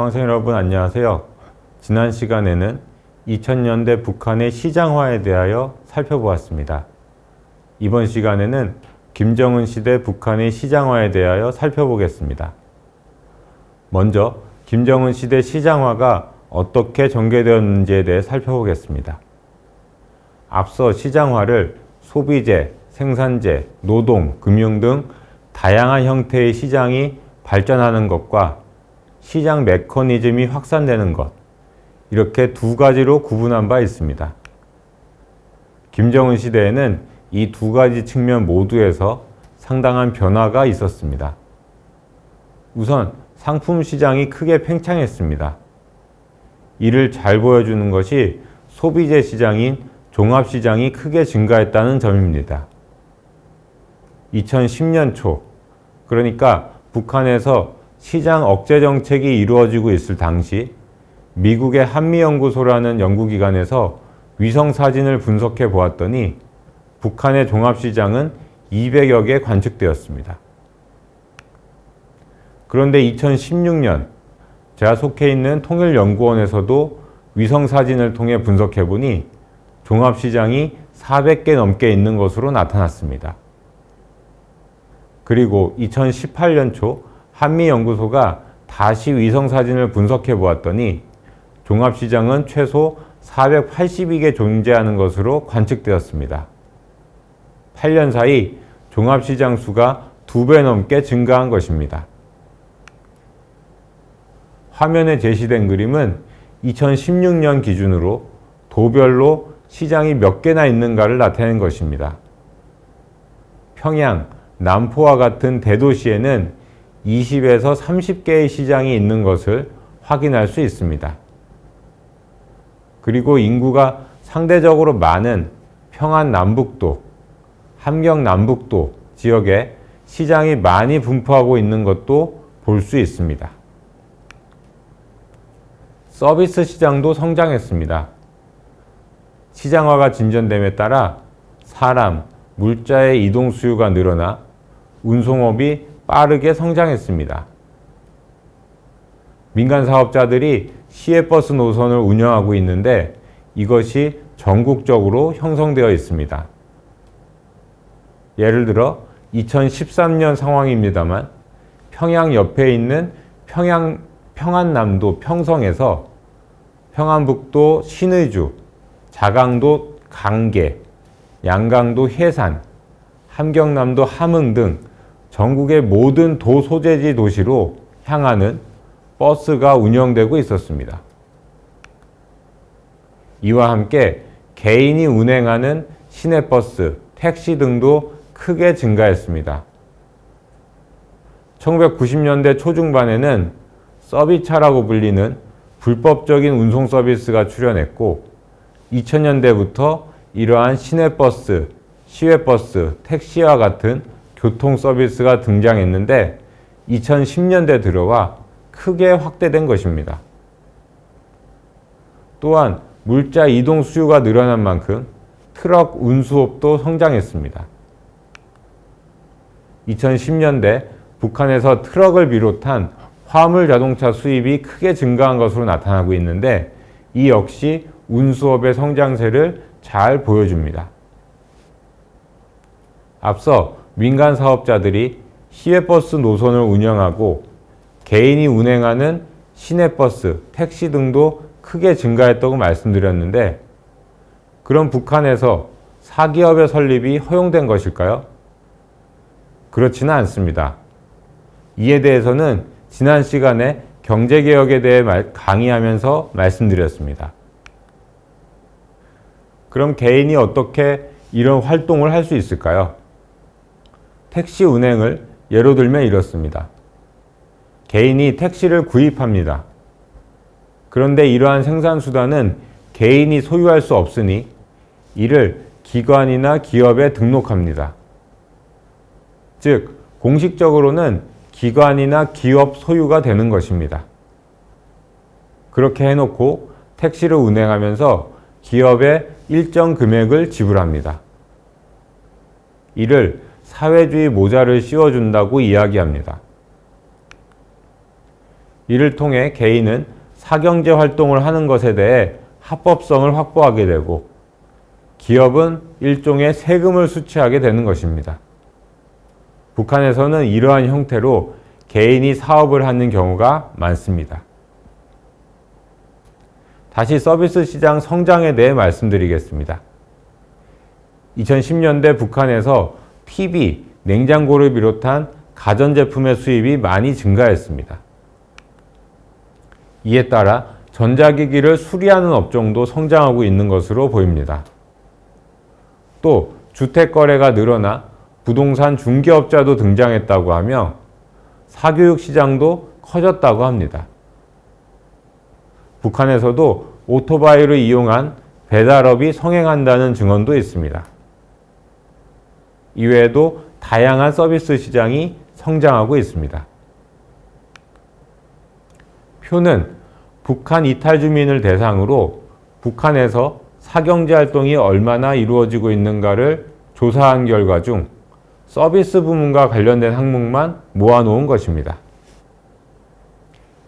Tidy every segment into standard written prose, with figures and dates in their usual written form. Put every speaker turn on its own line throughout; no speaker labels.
수강생 여러분 안녕하세요. 지난 시간에는 2000년대 북한의 시장화에 대하여 살펴보았습니다. 이번 시간에는 김정은 시대 북한의 시장화에 대하여 살펴보겠습니다. 먼저 김정은 시대 시장화가 어떻게 전개되었는지에 대해 살펴보겠습니다. 앞서 시장화를 소비재, 생산재, 노동, 금융 등 다양한 형태의 시장이 발전하는 것과 시장 메커니즘이 확산되는 것, 이렇게 두 가지로 구분한 바 있습니다. 김정은 시대에는 이 두 가지 측면 모두에서 상당한 변화가 있었습니다. 우선 상품 시장이 크게 팽창했습니다. 이를 잘 보여주는 것이 소비재 시장인 종합시장이 크게 증가했다는 점입니다. 2010년 초, 그러니까 북한에서 시장 억제 정책이 이루어지고 있을 당시 미국의 한미연구소라는 연구기관에서 위성사진을 분석해 보았더니 북한의 종합시장은 200여 개 관측되었습니다. 그런데 2016년 제가 속해 있는 통일연구원에서도 위성사진을 통해 분석해 보니 종합시장이 400개 넘게 있는 것으로 나타났습니다. 그리고 2018년 초 한미연구소가 다시 위성사진을 분석해 보았더니 종합시장은 최소 482개 존재하는 것으로 관측되었습니다. 8년 사이 종합시장 수가 2배 넘게 증가한 것입니다. 화면에 제시된 그림은 2016년 기준으로 도별로 시장이 몇 개나 있는가를 나타낸 것입니다. 평양, 남포와 같은 대도시에는 20에서 30개의 시장이 있는 것을 확인할 수 있습니다. 그리고 인구가 상대적으로 많은 평안 남북도, 함경 남북도 지역에 시장이 많이 분포하고 있는 것도 볼 수 있습니다. 서비스 시장도 성장했습니다. 시장화가 진전됨에 따라 사람, 물자의 이동 수요가 늘어나 운송업이 빠르게 성장했습니다. 민간 사업자들이 시외버스 노선을 운영하고 있는데 이것이 전국적으로 형성되어 있습니다. 예를 들어 2013년 상황입니다만 평양 옆에 있는 평안남도 평성에서 평안북도 신의주, 자강도 강계, 양강도 해산, 함경남도 함흥 등 전국의 모든 도소재지 도시로 향하는 버스가 운영되고 있었습니다. 이와 함께 개인이 운행하는 시내버스, 택시 등도 크게 증가했습니다. 1990년대 초중반에는 서비스차라고 불리는 불법적인 운송 서비스가 출현했고 2000년대부터 이러한 시내버스, 시외버스, 택시와 같은 교통 서비스가 등장했는데 2010년대 들어와 크게 확대된 것입니다. 또한 물자 이동 수요가 늘어난 만큼 트럭 운수업도 성장했습니다. 2010년대 북한에서 트럭을 비롯한 화물 자동차 수입이 크게 증가한 것으로 나타나고 있는데 이 역시 운수업의 성장세를 잘 보여줍니다. 앞서 민간 사업자들이 시외버스 노선을 운영하고 개인이 운행하는 시내버스, 택시 등도 크게 증가했다고 말씀드렸는데 그럼 북한에서 사기업의 설립이 허용된 것일까요? 그렇지는 않습니다. 이에 대해서는 지난 시간에 경제개혁에 대해 강의하면서 말씀드렸습니다. 그럼 개인이 어떻게 이런 활동을 할 수 있을까요? 택시 운행을 예로 들면 이렇습니다. 개인이 택시를 구입합니다. 그런데 이러한 생산수단은 개인이 소유할 수 없으니 이를 기관이나 기업에 등록합니다. 즉, 공식적으로는 기관이나 기업 소유가 되는 것입니다. 그렇게 해놓고 택시를 운행하면서 기업에 일정 금액을 지불합니다. 이를 사회주의 모자를 씌워준다고 이야기합니다. 이를 통해 개인은 사경제 활동을 하는 것에 대해 합법성을 확보하게 되고 기업은 일종의 세금을 수취하게 되는 것입니다. 북한에서는 이러한 형태로 개인이 사업을 하는 경우가 많습니다. 다시 서비스 시장 성장에 대해 말씀드리겠습니다. 2010년대 북한에서 TV, 냉장고를 비롯한 가전제품의 수입이 많이 증가했습니다. 이에 따라 전자기기를 수리하는 업종도 성장하고 있는 것으로 보입니다. 또 주택거래가 늘어나 부동산 중개업자도 등장했다고 하며 사교육 시장도 커졌다고 합니다. 북한에서도 오토바이를 이용한 배달업이 성행한다는 증언도 있습니다. 이외에도 다양한 서비스 시장이 성장하고 있습니다. 표는 북한 이탈 주민을 대상으로 북한에서 사경제 활동이 얼마나 이루어지고 있는가를 조사한 결과 중 서비스 부문과 관련된 항목만 모아놓은 것입니다.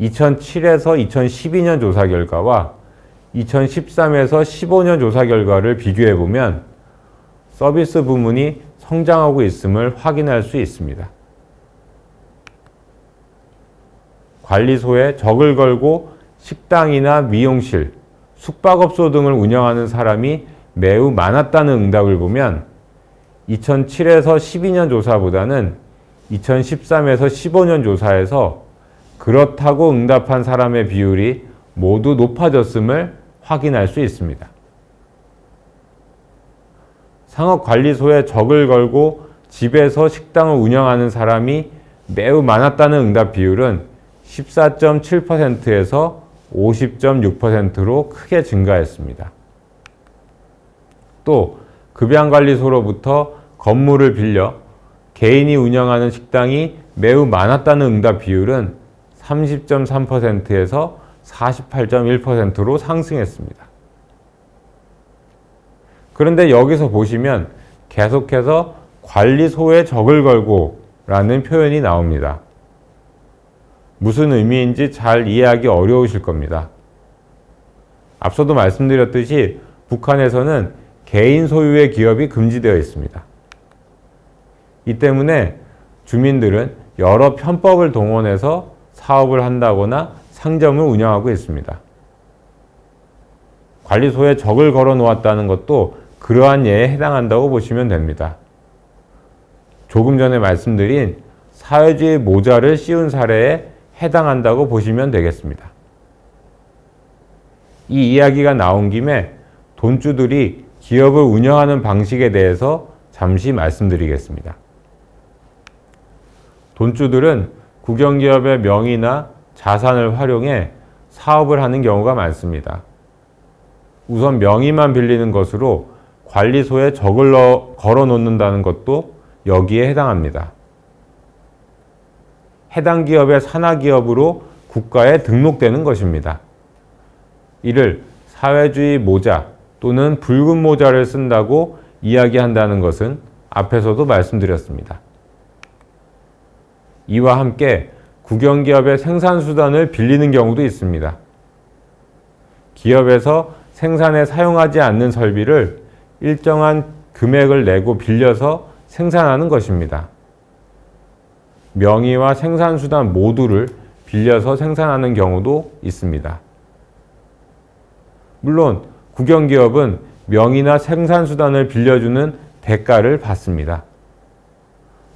2007에서 2012년 조사 결과와 2013에서 15년 조사 결과를 비교해보면 서비스 부문이 성장하고 있음을 확인할 수 있습니다. 관리소에 적을 걸고 식당이나 미용실, 숙박업소 등을 운영하는 사람이 매우 많았다는 응답을 보면 2007에서 12년 조사보다는 2013에서 15년 조사에서 그렇다고 응답한 사람의 비율이 모두 높아졌음을 확인할 수 있습니다. 상업관리소에 적을 걸고 집에서 식당을 운영하는 사람이 매우 많았다는 응답 비율은 14.7%에서 50.6%로 크게 증가했습니다. 또 급양관리소로부터 건물을 빌려 개인이 운영하는 식당이 매우 많았다는 응답 비율은 30.3%에서 48.1%로 상승했습니다. 그런데 여기서 보시면 계속해서 관리소에 적을 걸고 라는 표현이 나옵니다. 무슨 의미인지 잘 이해하기 어려우실 겁니다. 앞서도 말씀드렸듯이 북한에서는 개인 소유의 기업이 금지되어 있습니다. 이 때문에 주민들은 여러 편법을 동원해서 사업을 한다거나 상점을 운영하고 있습니다. 관리소에 적을 걸어 놓았다는 것도 그러한 예에 해당한다고 보시면 됩니다. 조금 전에 말씀드린 사회주의 모자를 씌운 사례에 해당한다고 보시면 되겠습니다. 이 이야기가 나온 김에 돈주들이 기업을 운영하는 방식에 대해서 잠시 말씀드리겠습니다. 돈주들은 국영기업의 명의나 자산을 활용해 사업을 하는 경우가 많습니다. 우선 명의만 빌리는 것으로 관리소에 적을 걸어 놓는다는 것도 여기에 해당합니다. 해당 기업의 산하기업으로 국가에 등록되는 것입니다. 이를 사회주의 모자 또는 붉은 모자를 쓴다고 이야기한다는 것은 앞에서도 말씀드렸습니다. 이와 함께 국영기업의 생산수단을 빌리는 경우도 있습니다. 기업에서 생산에 사용하지 않는 설비를 일정한 금액을 내고 빌려서 생산하는 것입니다. 명의와 생산수단 모두를 빌려서 생산하는 경우도 있습니다. 물론 국영기업은 명의나 생산수단을 빌려주는 대가를 받습니다.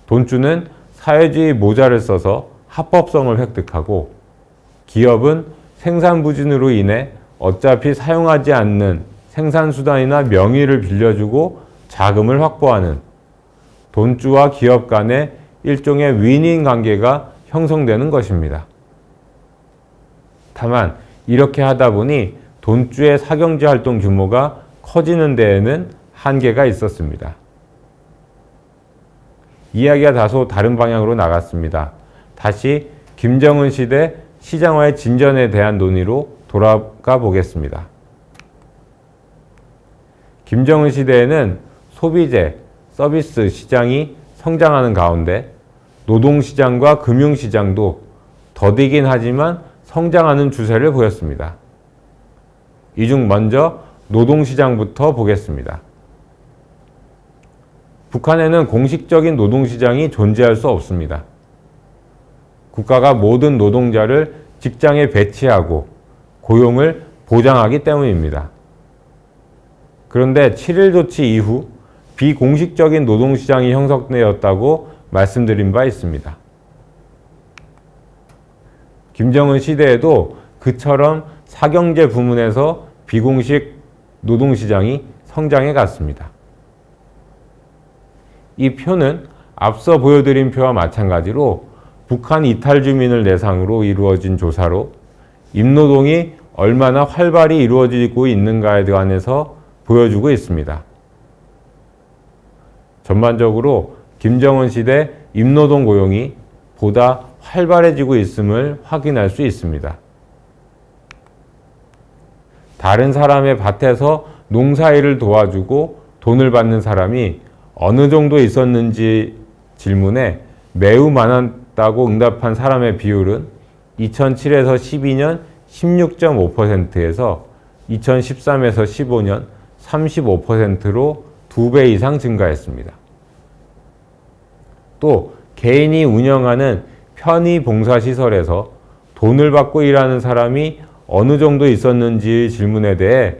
돈주는 사회주의 모자를 써서 합법성을 획득하고 기업은 생산부진으로 인해 어차피 사용하지 않는 생산수단이나 명의를 빌려주고 자금을 확보하는 돈주와 기업 간의 일종의 윈윈 관계가 형성되는 것입니다. 다만 이렇게 하다 보니 돈주의 사경제 활동 규모가 커지는 데에는 한계가 있었습니다. 이야기가 다소 다른 방향으로 나갔습니다. 다시 김정은 시대 시장화의 진전에 대한 논의로 돌아가 보겠습니다. 김정은 시대에는 소비재, 서비스 시장이 성장하는 가운데 노동시장과 금융시장도 더디긴 하지만 성장하는 추세를 보였습니다. 이 중 먼저 노동시장부터 보겠습니다. 북한에는 공식적인 노동시장이 존재할 수 없습니다. 국가가 모든 노동자를 직장에 배치하고 고용을 보장하기 때문입니다. 그런데 7.1 조치 이후 비공식적인 노동시장이 형성되었다고 말씀드린 바 있습니다. 김정은 시대에도 그처럼 사경제 부문에서 비공식 노동시장이 성장해 갔습니다. 이 표는 앞서 보여드린 표와 마찬가지로 북한 이탈 주민을 대상으로 이루어진 조사로 임노동이 얼마나 활발히 이루어지고 있는가에 관해서 보여주고 있습니다. 전반적으로 김정은 시대 임노동 고용이 보다 활발해지고 있음을 확인할 수 있습니다. 다른 사람의 밭에서 농사일을 도와주고 돈을 받는 사람이 어느 정도 있었는지 질문에 매우 많았다고 응답한 사람의 비율은 2007에서 12년 16.5%에서 2013에서 15년 35%로 2배 이상 증가했습니다. 또 개인이 운영하는 편의 봉사시설에서 돈을 받고 일하는 사람이 어느 정도 있었는지 질문에 대해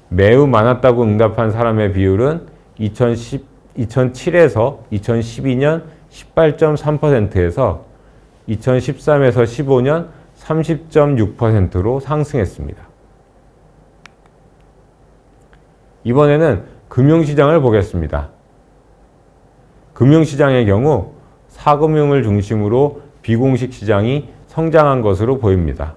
매우 많았다고 응답한 사람의 비율은 2007에서 2012년 18.3%에서 2013에서 15년 30.6%로 상승했습니다. 이번에는 금융시장을 보겠습니다. 금융시장의 경우 사금융을 중심으로 비공식 시장이 성장한 것으로 보입니다.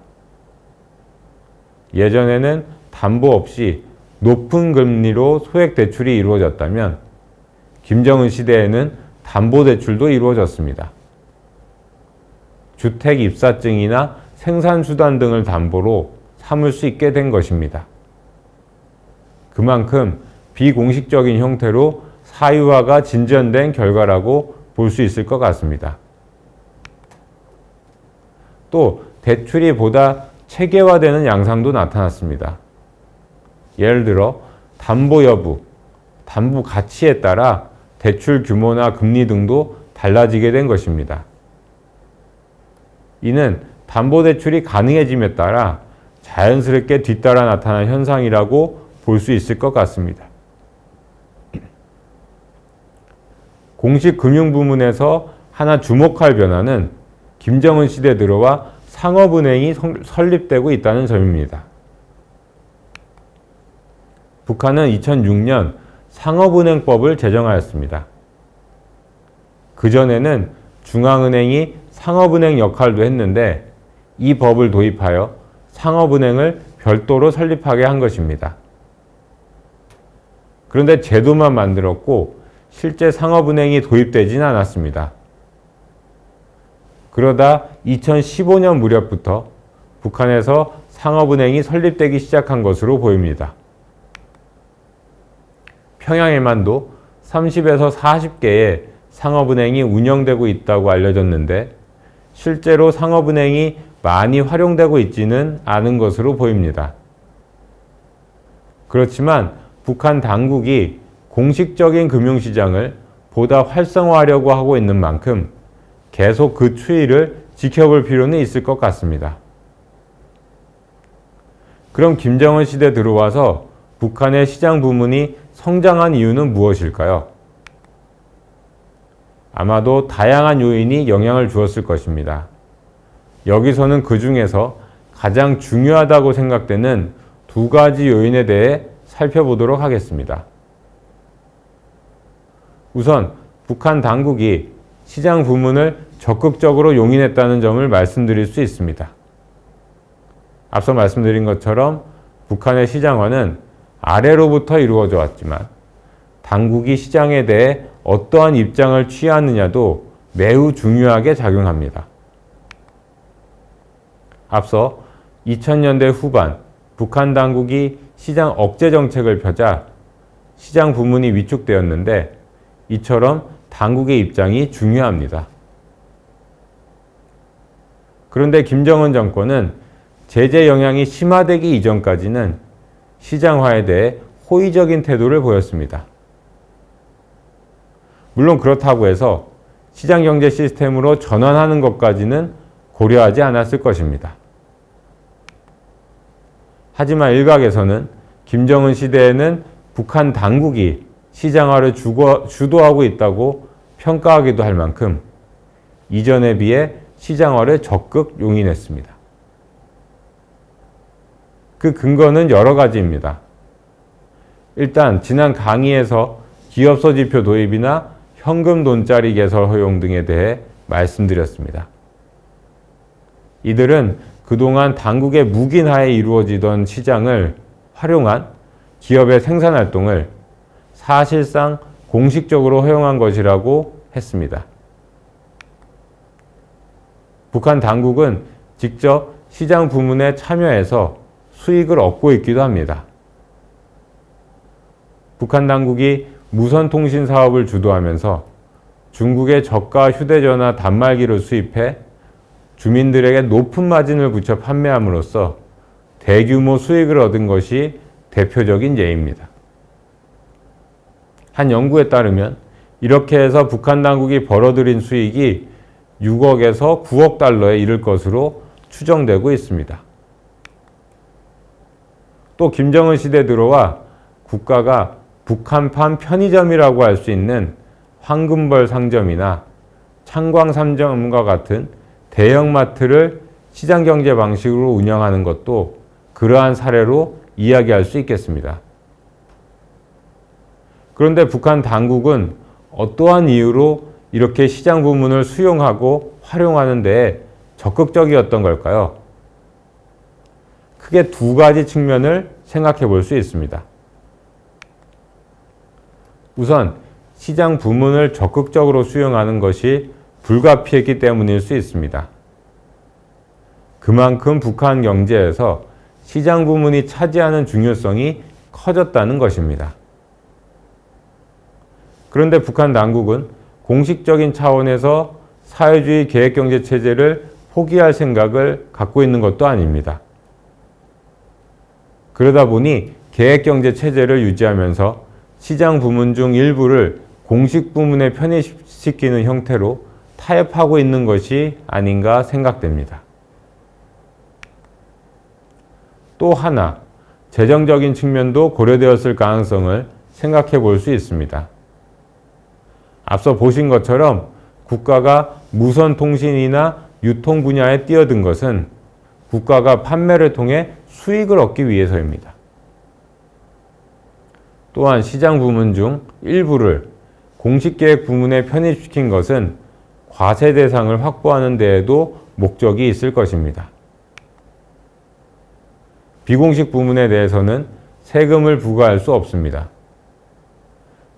예전에는 담보 없이 높은 금리로 소액 대출이 이루어졌다면 김정은 시대에는 담보 대출도 이루어졌습니다. 주택 입사증이나 생산수단 등을 담보로 삼을 수 있게 된 것입니다. 그만큼 비공식적인 형태로 사유화가 진전된 결과라고 볼 수 있을 것 같습니다. 또 대출이 보다 체계화되는 양상도 나타났습니다. 예를 들어 담보 여부, 담보 가치에 따라 대출 규모나 금리 등도 달라지게 된 것입니다. 이는 담보대출이 가능해짐에 따라 자연스럽게 뒤따라 나타난 현상이라고 볼 수 있을 것 같습니다. 공식 금융 부문에서 하나 주목할 변화는 김정은 시대 들어와 상업은행이 설립되고 있다는 점입니다. 북한은 2006년 상업은행법을 제정하였습니다. 그전에는 중앙은행이 상업은행 역할도 했는데 이 법을 도입하여 상업은행을 별도로 설립하게 한 것입니다. 그런데 제도만 만들었고 실제 상업은행이 도입되지는 않았습니다. 그러다 2015년 무렵부터 북한에서 상업은행이 설립되기 시작한 것으로 보입니다. 평양에만도 30에서 40개의 상업은행이 운영되고 있다고 알려졌는데 실제로 상업은행이 많이 활용되고 있지는 않은 것으로 보입니다. 그렇지만 북한 당국이 공식적인 금융시장을 보다 활성화하려고 하고 있는 만큼 계속 그 추이를 지켜볼 필요는 있을 것 같습니다. 그럼 김정은 시대 들어와서 북한의 시장 부문이 성장한 이유는 무엇일까요? 아마도 다양한 요인이 영향을 주었을 것입니다. 여기서는 그 중에서 가장 중요하다고 생각되는 두 가지 요인에 대해 살펴보도록 하겠습니다. 우선 북한 당국이 시장 부문을 적극적으로 용인했다는 점을 말씀드릴 수 있습니다. 앞서 말씀드린 것처럼 북한의 시장화는 아래로부터 이루어져 왔지만 당국이 시장에 대해 어떠한 입장을 취하느냐도 매우 중요하게 작용합니다. 앞서 2000년대 후반 북한 당국이 시장 억제 정책을 펴자 시장 부문이 위축되었는데 이처럼 당국의 입장이 중요합니다. 그런데 김정은 정권은 제재 영향이 심화되기 이전까지는 시장화에 대해 호의적인 태도를 보였습니다. 물론 그렇다고 해서 시장경제 시스템으로 전환하는 것까지는 고려하지 않았을 것입니다. 하지만 일각에서는 김정은 시대에는 북한 당국이 시장화를 주도하고 있다고 평가하기도 할 만큼 이전에 비해 시장화를 적극 용인했습니다. 그 근거는 여러 가지입니다. 일단 지난 강의에서 기업소 지표 도입이나 현금 돈자리 개설 허용 등에 대해 말씀드렸습니다. 이들은 그동안 당국의 묵인하에 이루어지던 시장을 활용한 기업의 생산활동을 사실상 공식적으로 허용한 것이라고 했습니다. 북한 당국은 직접 시장 부문에 참여해서 수익을 얻고 있기도 합니다. 북한 당국이 무선통신 사업을 주도하면서 중국의 저가 휴대전화 단말기를 수입해 주민들에게 높은 마진을 붙여 판매함으로써 대규모 수익을 얻은 것이 대표적인 예입니다. 한 연구에 따르면 이렇게 해서 북한 당국이 벌어들인 수익이 6억에서 9억 달러에 이를 것으로 추정되고 있습니다. 또 김정은 시대 들어와 국가가 북한판 편의점이라고 할 수 있는 황금벌 상점이나 창광 상점과 같은 대형마트를 시장경제 방식으로 운영하는 것도 그러한 사례로 이야기할 수 있겠습니다. 그런데 북한 당국은 어떠한 이유로 이렇게 시장 부문을 수용하고 활용하는 데에 적극적이었던 걸까요? 크게 두 가지 측면을 생각해 볼 수 있습니다. 우선 시장 부문을 적극적으로 수용하는 것이 불가피했기 때문일 수 있습니다. 그만큼 북한 경제에서 시장 부문이 차지하는 중요성이 커졌다는 것입니다. 그런데 북한 당국은 공식적인 차원에서 사회주의 계획경제 체제를 포기할 생각을 갖고 있는 것도 아닙니다. 그러다 보니 계획경제 체제를 유지하면서 시장 부문 중 일부를 공식 부문에 편입시키는 형태로 타협하고 있는 것이 아닌가 생각됩니다. 또 하나, 재정적인 측면도 고려되었을 가능성을 생각해 볼 수 있습니다. 앞서 보신 것처럼 국가가 무선통신이나 유통 분야에 뛰어든 것은 국가가 판매를 통해 수익을 얻기 위해서입니다. 또한 시장 부문 중 일부를 공식계획 부문에 편입시킨 것은 과세 대상을 확보하는 데에도 목적이 있을 것입니다. 비공식 부문에 대해서는 세금을 부과할 수 없습니다.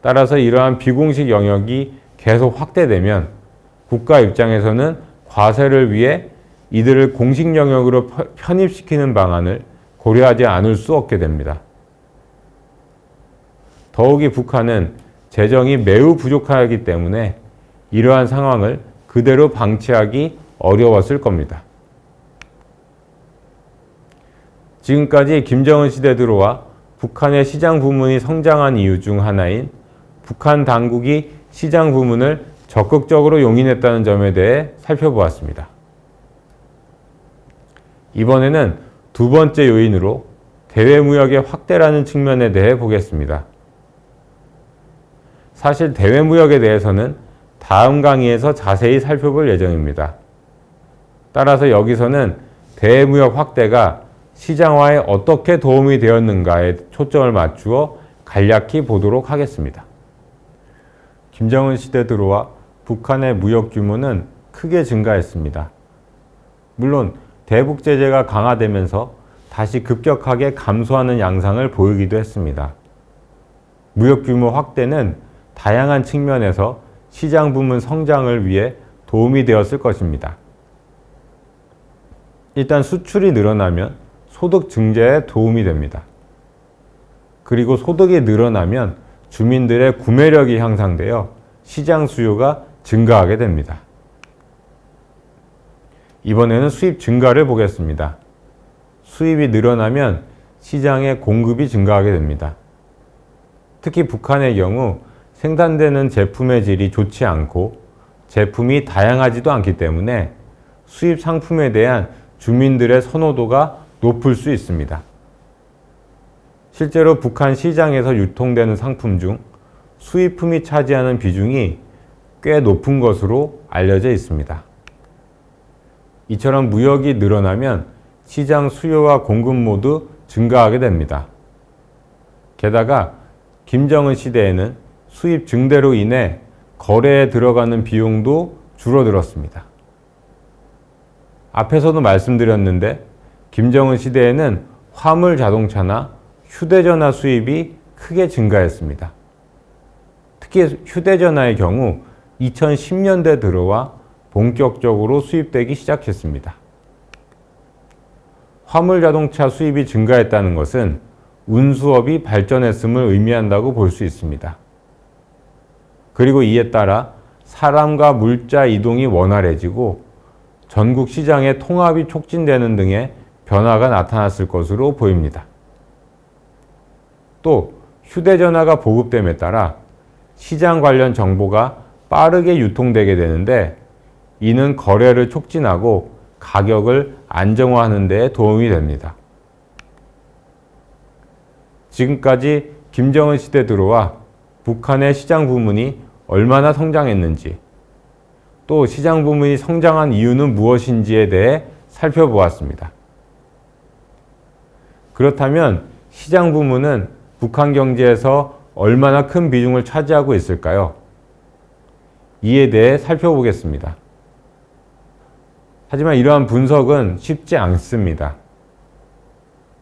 따라서 이러한 비공식 영역이 계속 확대되면 국가 입장에서는 과세를 위해 이들을 공식 영역으로 편입시키는 방안을 고려하지 않을 수 없게 됩니다. 더욱이 북한은 재정이 매우 부족하기 때문에 이러한 상황을 그대로 방치하기 어려웠을 겁니다. 지금까지 김정은 시대 들어와 북한의 시장 부문이 성장한 이유 중 하나인 북한 당국이 시장 부문을 적극적으로 용인했다는 점에 대해 살펴보았습니다. 이번에는 두 번째 요인으로 대외무역의 확대라는 측면에 대해 보겠습니다. 사실 대외무역에 대해서는 다음 강의에서 자세히 살펴볼 예정입니다. 따라서 여기서는 대외무역 확대가 시장화에 어떻게 도움이 되었는가에 초점을 맞추어 간략히 보도록 하겠습니다. 김정은 시대 들어와 북한의 무역 규모는 크게 증가했습니다. 물론 대북 제재가 강화되면서 다시 급격하게 감소하는 양상을 보이기도 했습니다. 무역 규모 확대는 다양한 측면에서 시장 부문 성장을 위해 도움이 되었을 것입니다. 일단 수출이 늘어나면 소득 증대에 도움이 됩니다. 그리고 소득이 늘어나면 주민들의 구매력이 향상되어 시장 수요가 증가하게 됩니다. 이번에는 수입 증가를 보겠습니다. 수입이 늘어나면 시장에 공급이 증가하게 됩니다. 특히 북한의 경우 생산되는 제품의 질이 좋지 않고 제품이 다양하지도 않기 때문에 수입 상품에 대한 주민들의 선호도가 높을 수 있습니다. 실제로 북한 시장에서 유통되는 상품 중 수입품이 차지하는 비중이 꽤 높은 것으로 알려져 있습니다. 이처럼 무역이 늘어나면 시장 수요와 공급 모두 증가하게 됩니다. 게다가 김정은 시대에는 수입 증대로 인해 거래에 들어가는 비용도 줄어들었습니다. 앞에서도 말씀드렸는데 김정은 시대에는 화물 자동차나 휴대전화 수입이 크게 증가했습니다. 특히 휴대전화의 경우 2010년대 들어와 본격적으로 수입되기 시작했습니다. 화물 자동차 수입이 증가했다는 것은 운수업이 발전했음을 의미한다고 볼 수 있습니다. 그리고 이에 따라 사람과 물자 이동이 원활해지고 전국 시장의 통합이 촉진되는 등의 변화가 나타났을 것으로 보입니다. 또 휴대전화가 보급됨에 따라 시장 관련 정보가 빠르게 유통되게 되는데 이는 거래를 촉진하고 가격을 안정화하는 데 도움이 됩니다. 지금까지 김정은 시대 들어와 북한의 시장 부문이 얼마나 성장했는지, 또 시장 부문이 성장한 이유는 무엇인지에 대해 살펴보았습니다. 그렇다면 시장 부문은 북한 경제에서 얼마나 큰 비중을 차지하고 있을까요? 이에 대해 살펴보겠습니다. 하지만 이러한 분석은 쉽지 않습니다.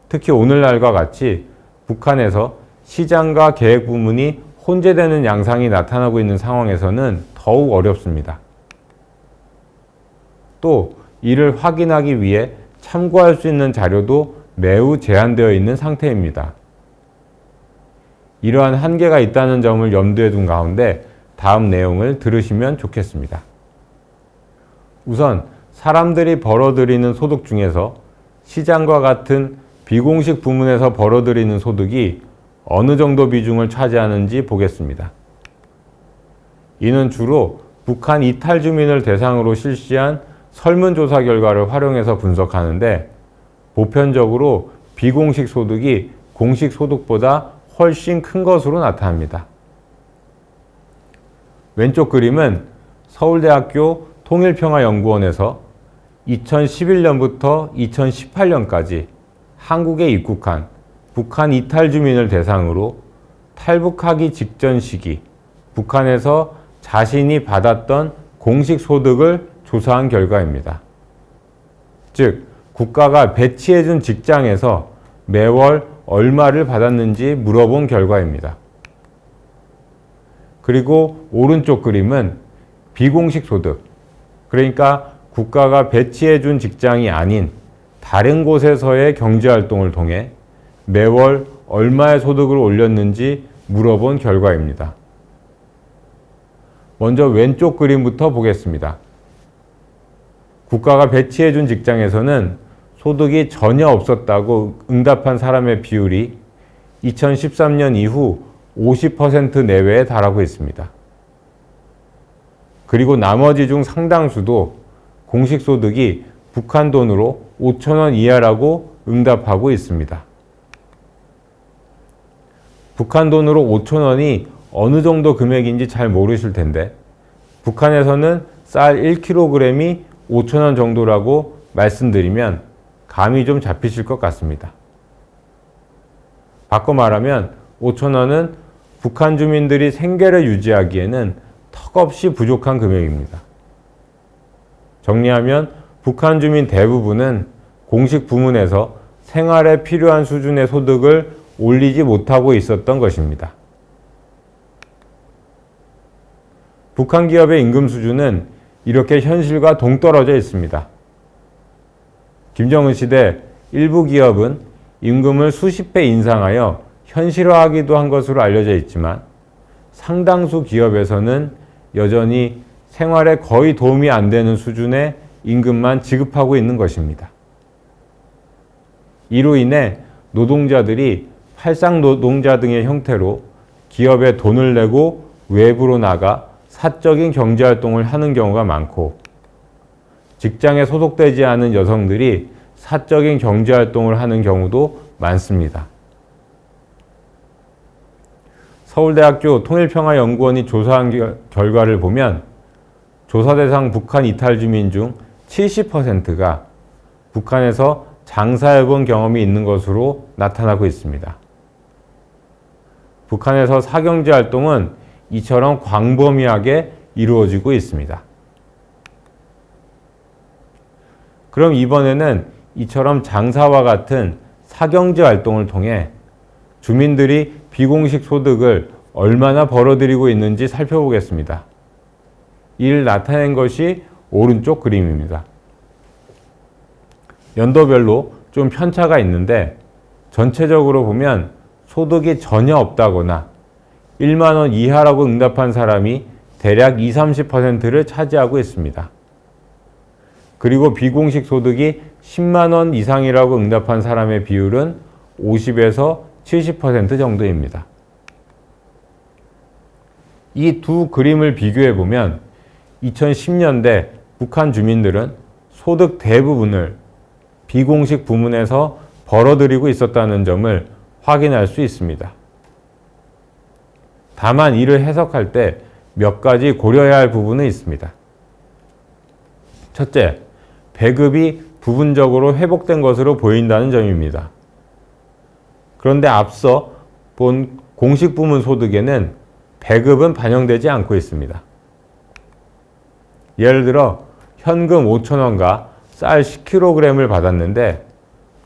특히 오늘날과 같이 북한에서 시장과 계획 부문이 혼재되는 양상이 나타나고 있는 상황에서는 더욱 어렵습니다. 또 이를 확인하기 위해 참고할 수 있는 자료도 매우 제한되어 있는 상태입니다. 이러한 한계가 있다는 점을 염두에 둔 가운데 다음 내용을 들으시면 좋겠습니다. 우선 사람들이 벌어들이는 소득 중에서 시장과 같은 비공식 부문에서 벌어들이는 소득이 어느 정도 비중을 차지하는지 보겠습니다. 이는 주로 북한 이탈 주민을 대상으로 실시한 설문조사 결과를 활용해서 분석하는데 보편적으로 비공식 소득이 공식 소득보다 훨씬 큰 것으로 나타납니다. 왼쪽 그림은 서울대학교 통일평화연구원에서 2011년부터 2018년까지 한국에 입국한 북한 이탈 주민을 대상으로 탈북하기 직전 시기 북한에서 자신이 받았던 공식 소득을 조사한 결과입니다. 즉, 국가가 배치해준 직장에서 매월 얼마를 받았는지 물어본 결과입니다. 그리고 오른쪽 그림은 비공식 소득, 그러니까 국가가 배치해준 직장이 아닌 다른 곳에서의 경제활동을 통해 매월 얼마의 소득을 올렸는지 물어본 결과입니다. 먼저 왼쪽 그림부터 보겠습니다. 국가가 배치해준 직장에서는 소득이 전혀 없었다고 응답한 사람의 비율이 2013년 이후 50% 내외에 달하고 있습니다. 그리고 나머지 중 상당수도 공식 소득이 북한 돈으로 5,000원 이하라고 응답하고 있습니다. 북한 돈으로 5,000원이 어느 정도 금액인지 잘 모르실 텐데 북한에서는 쌀 1kg이 5,000원 정도라고 말씀드리면 감이 좀 잡히실 것 같습니다. 바꿔 말하면 5,000원은 북한 주민들이 생계를 유지하기에는 턱없이 부족한 금액입니다. 정리하면 북한 주민 대부분은 공식 부문에서 생활에 필요한 수준의 소득을 올리지 못하고 있었던 것입니다. 북한 기업의 임금 수준은 이렇게 현실과 동떨어져 있습니다. 김정은 시대 일부 기업은 임금을 수십 배 인상하여 현실화하기도 한 것으로 알려져 있지만 상당수 기업에서는 여전히 생활에 거의 도움이 안 되는 수준의 임금만 지급하고 있는 것입니다. 이로 인해 노동자들이 팔상 노동자 등의 형태로 기업에 돈을 내고 외부로 나가 사적인 경제활동을 하는 경우가 많고, 직장에 소속되지 않은 여성들이 사적인 경제활동을 하는 경우도 많습니다. 서울대학교 통일평화연구원이 조사한 결과를 보면 조사 대상 북한 이탈 주민 중 70%가 북한에서 장사해본 경험이 있는 것으로 나타나고 있습니다. 북한에서 사경제 활동은 이처럼 광범위하게 이루어지고 있습니다. 그럼 이번에는 이처럼 장사와 같은 사경제 활동을 통해 주민들이 비공식 소득을 얼마나 벌어들이고 있는지 살펴보겠습니다. 이를 나타낸 것이 오른쪽 그림입니다. 연도별로 좀 편차가 있는데 전체적으로 보면 소득이 전혀 없다거나 1만 원 이하라고 응답한 사람이 대략 20-30%를 차지하고 있습니다. 그리고 비공식 소득이 10만 원 이상이라고 응답한 사람의 비율은 50에서 70% 정도입니다. 이 두 그림을 비교해 보면 2010년대 북한 주민들은 소득 대부분을 비공식 부문에서 벌어들이고 있었다는 점을 확인할 수 있습니다. 다만 이를 해석할 때 몇 가지 고려해야 할 부분은 있습니다. 첫째, 배급이 부분적으로 회복된 것으로 보인다는 점입니다. 그런데 앞서 본 공식 부문 소득에는 배급은 반영되지 않고 있습니다. 예를 들어 현금 5,000원과 쌀 10kg을 받았는데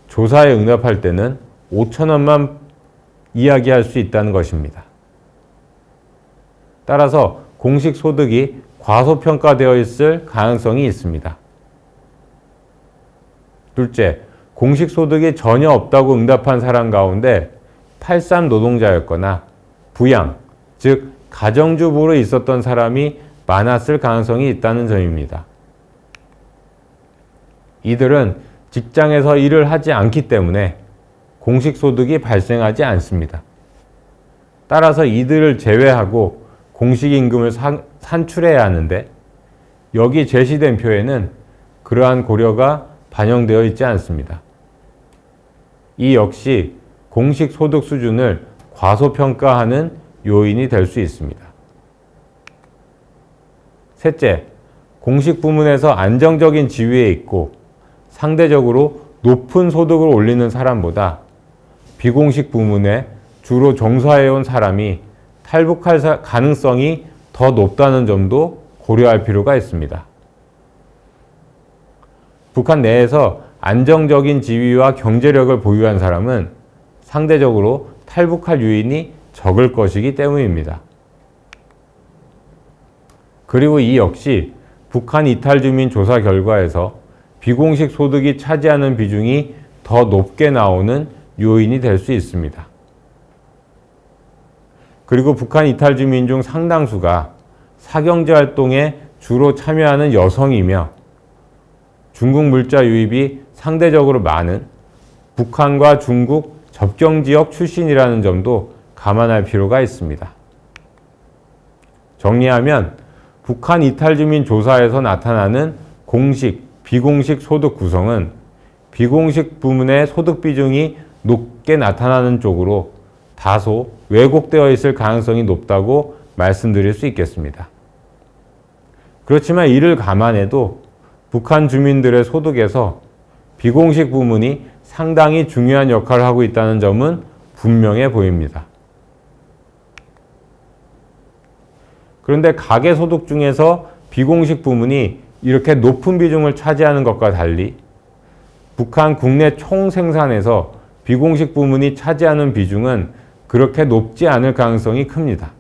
조사에 응답할 때는 5,000원만 이야기할 수 있다는 것입니다. 따라서 공식 소득이 과소평가되어 있을 가능성이 있습니다. 둘째, 공식 소득이 전혀 없다고 응답한 사람 가운데 8.3 노동자였거나 부양, 즉 가정주부로 있었던 사람이 많았을 가능성이 있다는 점입니다. 이들은 직장에서 일을 하지 않기 때문에 공식 소득이 발생하지 않습니다. 따라서 이들을 제외하고 공식 임금을 산출해야 하는데 여기 제시된 표에는 그러한 고려가 반영되어 있지 않습니다. 이 역시 공식 소득 수준을 과소평가하는 요인이 될 수 있습니다. 셋째, 공식 부문에서 안정적인 지위에 있고 상대적으로 높은 소득을 올리는 사람보다 비공식 부문에 주로 종사해온 사람이 탈북할 가능성이 더 높다는 점도 고려할 필요가 있습니다. 북한 내에서 안정적인 지위와 경제력을 보유한 사람은 상대적으로 탈북할 요인이 적을 것이기 때문입니다. 그리고 이 역시 북한 이탈 주민 조사 결과에서 비공식 소득이 차지하는 비중이 더 높게 나오는 요인이 될 수 있습니다. 그리고 북한 이탈 주민 중 상당수가 사경제 활동에 주로 참여하는 여성이며 중국 물자 유입이 상대적으로 많은 북한과 중국 접경 지역 출신이라는 점도 감안할 필요가 있습니다. 정리하면 북한 이탈 주민 조사에서 나타나는 공식, 비공식 소득 구성은 비공식 부문의 소득 비중이 높게 나타나는 쪽으로 다소 왜곡되어 있을 가능성이 높다고 말씀드릴 수 있겠습니다. 그렇지만 이를 감안해도 북한 주민들의 소득에서 비공식 부문이 상당히 중요한 역할을 하고 있다는 점은 분명해 보입니다. 그런데 가계소득 중에서 비공식 부문이 이렇게 높은 비중을 차지하는 것과 달리 북한 국내 총생산에서 비공식 부문이 차지하는 비중은 그렇게 높지 않을 가능성이 큽니다.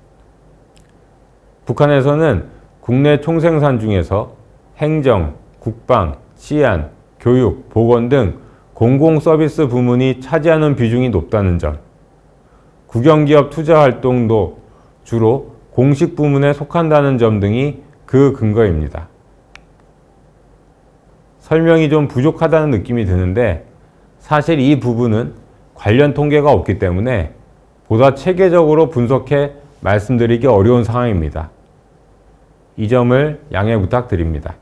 북한에서는 국내 총생산 중에서 행정, 국방, 치안, 교육, 보건 등 공공서비스 부문이 차지하는 비중이 높다는 점, 국영기업 투자 활동도 주로 공식 부문에 속한다는 점 등이 그 근거입니다. 설명이 좀 부족하다는 느낌이 드는데 사실 이 부분은 관련 통계가 없기 때문에 보다 체계적으로 분석해 말씀드리기 어려운 상황입니다. 이 점을 양해 부탁드립니다.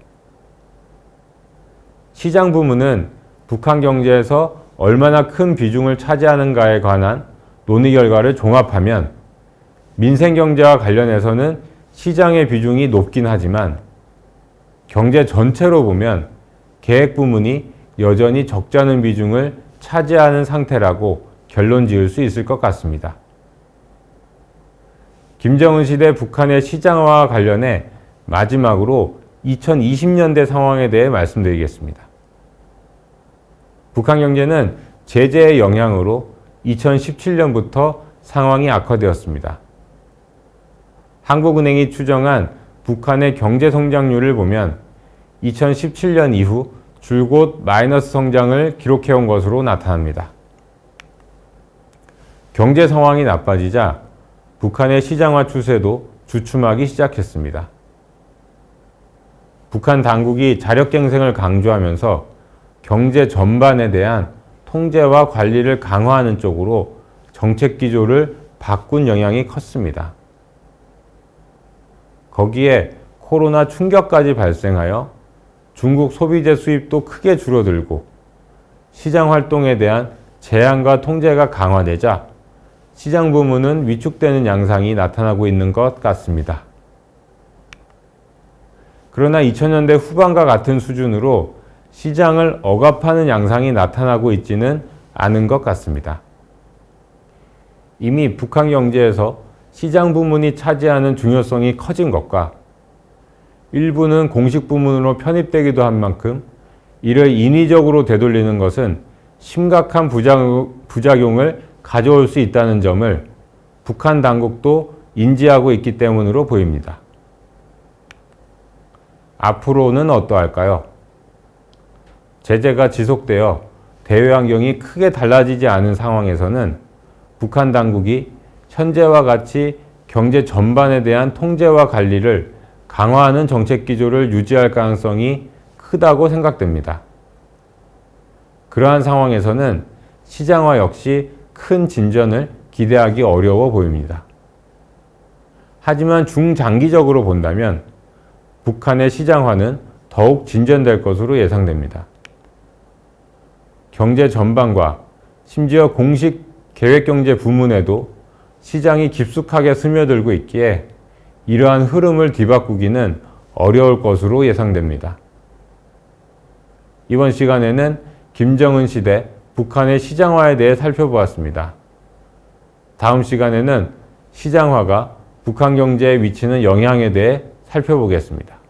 시장 부문은 북한 경제에서 얼마나 큰 비중을 차지하는가에 관한 논의 결과를 종합하면 민생 경제와 관련해서는 시장의 비중이 높긴 하지만 경제 전체로 보면 계획 부문이 여전히 적지 않은 비중을 차지하는 상태라고 결론 지을 수 있을 것 같습니다. 김정은 시대 북한의 시장화와 관련해 마지막으로 2020년대 상황에 대해 말씀드리겠습니다. 북한 경제는 제재의 영향으로 2017년부터 상황이 악화되었습니다. 한국은행이 추정한 북한의 경제 성장률을 보면 2017년 이후 줄곧 마이너스 성장을 기록해온 것으로 나타납니다. 경제 상황이 나빠지자 북한의 시장화 추세도 주춤하기 시작했습니다. 북한 당국이 자력갱생을 강조하면서 경제 전반에 대한 통제와 관리를 강화하는 쪽으로 정책 기조를 바꾼 영향이 컸습니다. 거기에 코로나 충격까지 발생하여 중국 소비재 수입도 크게 줄어들고 시장 활동에 대한 제한과 통제가 강화되자 시장 부문은 위축되는 양상이 나타나고 있는 것 같습니다. 그러나 2000년대 후반과 같은 수준으로 시장을 억압하는 양상이 나타나고 있지는 않은 것 같습니다. 이미 북한 경제에서 시장 부문이 차지하는 중요성이 커진 것과 일부는 공식 부문으로 편입되기도 한 만큼 이를 인위적으로 되돌리는 것은 심각한 부작용을 가져올 수 있다는 점을 북한 당국도 인지하고 있기 때문으로 보입니다. 앞으로는 어떠할까요? 제재가 지속되어 대외 환경이 크게 달라지지 않은 상황에서는 북한 당국이 현재와 같이 경제 전반에 대한 통제와 관리를 강화하는 정책 기조를 유지할 가능성이 크다고 생각됩니다. 그러한 상황에서는 시장화 역시 큰 진전을 기대하기 어려워 보입니다. 하지만 중장기적으로 본다면 북한의 시장화는 더욱 진전될 것으로 예상됩니다. 경제 전반과 심지어 공식 계획경제 부문에도 시장이 깊숙하게 스며들고 있기에 이러한 흐름을 뒤바꾸기는 어려울 것으로 예상됩니다. 이번 시간에는 김정은 시대 북한의 시장화에 대해 살펴보았습니다. 다음 시간에는 시장화가 북한 경제에 미치는 영향에 대해 살펴보겠습니다.